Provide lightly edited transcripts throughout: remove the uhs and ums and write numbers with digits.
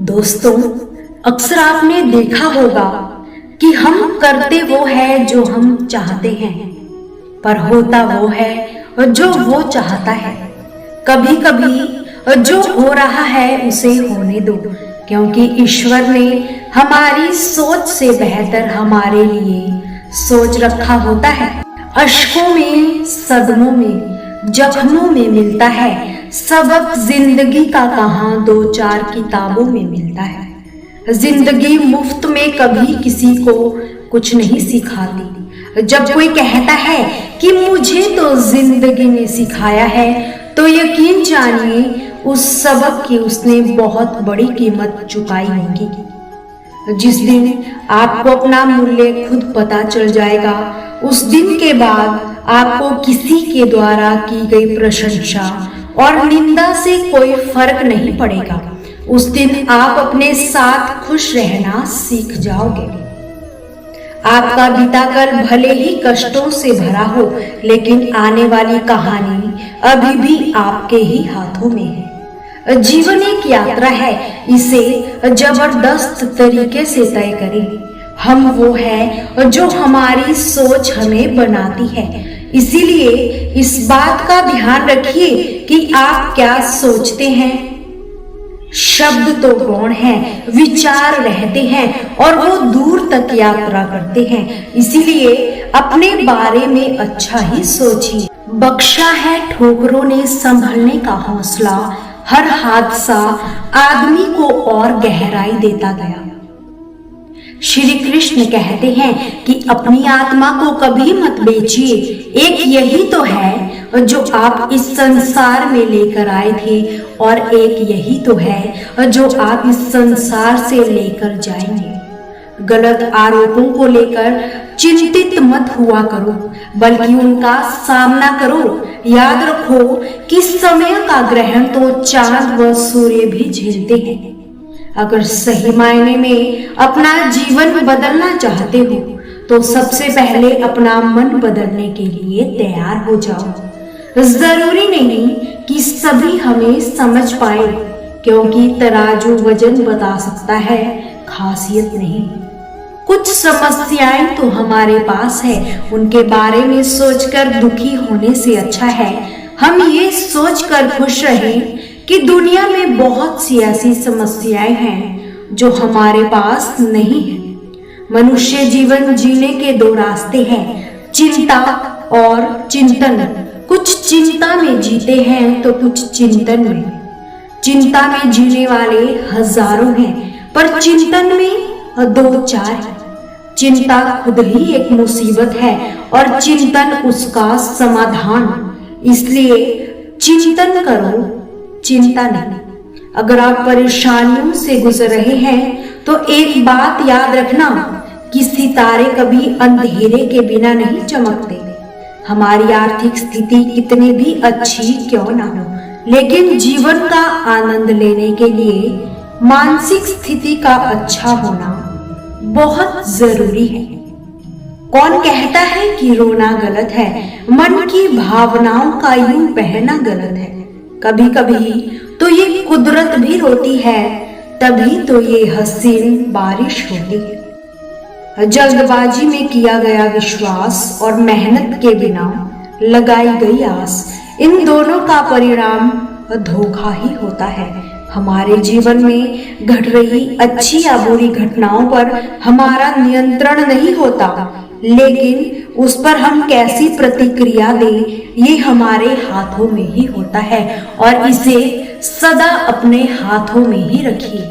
दोस्तों, अक्सर आपने देखा होगा कि हम करते वो है जो हम चाहते हैं, पर होता वो है जो वो चाहता है। कभी कभी जो हो रहा है उसे होने दो, क्योंकि ईश्वर ने हमारी सोच से बेहतर हमारे लिए सोच रखा होता है। अश्कों में, सदमों में, जख्मों में मिलता है सबक जिंदगी का, कहाँ दो चार किताबों में मिलता है। जिंदगी मुफ्त में कभी किसी को कुछ नहीं सिखाती। जब कोई कहता है कि मुझे तो जिंदगी ने सिखाया है, तो यकीन जानिए उस सबक की उसने बहुत बड़ी कीमत चुकाई होगी। जिस दिन आपको अपना मूल्य खुद पता चल जाएगा, उस दिन के बाद आपको किसी के द्वारा की गई प्रशंसा और निंदा से कोई फर्क नहीं पड़ेगा। उस दिन आप अपने साथ खुश रहना सीख जाओगे। आपका बीता कल भले ही कष्टों से भरा हो, लेकिन आने वाली कहानी अभी भी आपके ही हाथों में है। जीवन एक यात्रा है, इसे जबरदस्त तरीके से तय करें। हम वो है जो हमारी सोच हमें बनाती है। इसीलिए इस बात का ध्यान रखिए कि आप क्या सोचते हैं। शब्द तो गौण हैं, विचार रहते हैं और वो दूर तक यात्रा करते हैं। इसीलिए अपने बारे में अच्छा ही सोचिए। बख्शा है ठोकरों ने संभलने का हौसला, हर हादसा आदमी को और गहराई देता गया। श्री कृष्ण कहते हैं कि अपनी आत्मा को कभी मत बेचिए। एक यही तो है जो आप इस संसार में लेकर आए थे, और एक यही तो है जो आप इस संसार से लेकर जाएंगे। गलत आरोपों को लेकर चिंतित मत हुआ करो, बल्कि उनका सामना करो। याद रखो कि समय का ग्रहण तो चांद व सूर्य भी झेलते हैं। अगर सही मायने में अपना जीवन बदलना चाहते हो, तो सबसे पहले अपना मन बदलने के लिए तैयार हो जाओ। जरूरी नहीं कि सभी हमें समझ पाए, क्योंकि तराजू वजन बता सकता है, खासियत नहीं। कुछ समस्याएं तो हमारे पास है, उनके बारे में सोचकर दुखी होने से अच्छा है हम ये सोचकर खुश रहें कि दुनिया में बहुत सी ऐसी समस्याएं हैं जो हमारे पास नहीं है। मनुष्य जीवन जीने के दो रास्ते हैं, चिंता और चिंतन। कुछ चिंता में जीते हैं तो कुछ चिंतन में। चिंता में जीने वाले हजारों हैं, पर चिंतन में दो चार हैं। चिंता खुद ही एक मुसीबत है और चिंतन उसका समाधान। इसलिए चिंतन करो, चिंता नहीं। अगर आप परेशानियों से गुजर रहे हैं, तो एक बात याद रखना कि सितारे कभी अंधेरे के बिना नहीं चमकते। हमारी आर्थिक स्थिति कितनी भी अच्छी क्यों ना हो, लेकिन जीवन का आनंद लेने के लिए मानसिक स्थिति का अच्छा होना बहुत जरूरी है। कौन कहता है कि रोना गलत है? मन की भावनाओं का यूं बहना गलत है। कभी कभी तो ये कुदरत भी रोती है, तभी तो ये हसीन बारिश होती है। जल्दबाजी में किया गया विश्वास और मेहनत के बिना लगाई गई आस, इन दोनों का परिणाम धोखा ही होता है। हमारे जीवन में घट रही अच्छी या बुरी घटनाओं पर हमारा नियंत्रण नहीं होता, लेकिन उस पर हम कैसी प्रतिक्रिया दें ये हमारे हाथों में ही होता है, और इसे सदा अपने हाथों में ही रखिए।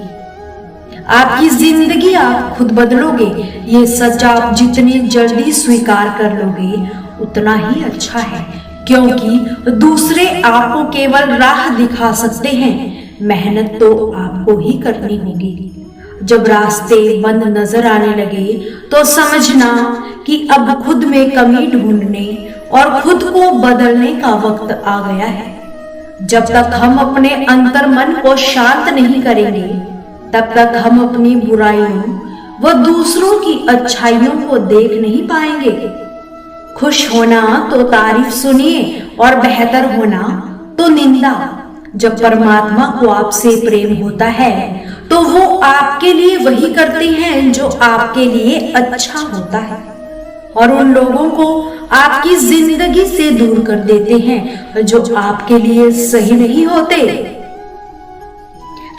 आपकी जिंदगी आप खुद बदलोगे, ये सच आप जितनी जल्दी स्वीकार कर लोगे उतना ही अच्छा है, क्योंकि दूसरे आपको केवल राह दिखा सकते हैं, मेहनत तो आपको ही करनी होगी। जब रास्ते बंद नजर आने लगे तो समझना कि अब खुद में कमी ढूंढने और खुद को बदलने का वक्त आ गया है। जब तक हम अपने अंतर मन को शांत नहीं करेंगे, तब तक हम अपनी बुराइयों व दूसरों की अच्छाइयों को देख नहीं पाएंगे। खुश होना तो तारीफ सुनिए और बेहतर होना तो निंदा। जब परमात्मा को आपसे प्रेम होता है तो वो आपके लिए वही करते हैं जो आपके लिए अच्छा होता है, और उन लोगों को आपकी जिंदगी से दूर कर देते हैं जो आपके लिए सही नहीं होते।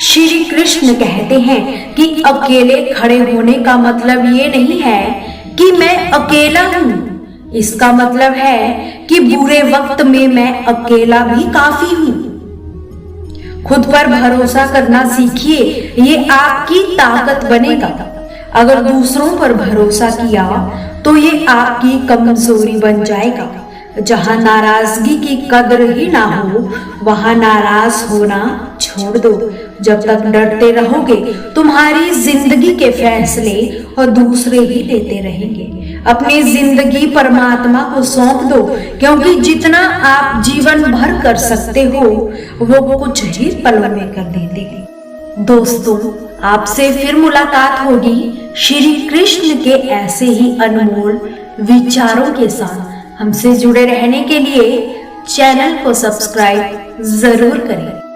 श्री कृष्ण कहते हैं कि अकेले खड़े होने का मतलब ये नहीं है कि मैं अकेला हूं, इसका मतलब है कि बुरे वक्त में मैं अकेला भी काफी हूं। खुद पर भरोसा करना सीखिए, ये आपकी ताकत बनेगा। अगर दूसरों पर भरोसा किया तो ये आपकी कमजोरी बन जाएगा। जहां नाराजगी की कदर ही ना हो, वहां नाराज होना छोड़ दो। जब तक डरते रहोगे, तुम्हारी जिंदगी के फैसले और दूसरे ही लेते रहेंगे। अपनी जिंदगी परमात्मा को सौंप दो, क्योंकि जितना आप जीवन भर कर सकते हो, वो कुछ ही पलों में कर देते हैं। दोस्तों, आपसे फिर मुलाकात होगी श्री कृष्ण के ऐसे ही अनमोल विचारों के साथ। हमसे जुड़े रहने के लिए चैनल को सब्सक्राइब जरूर करें।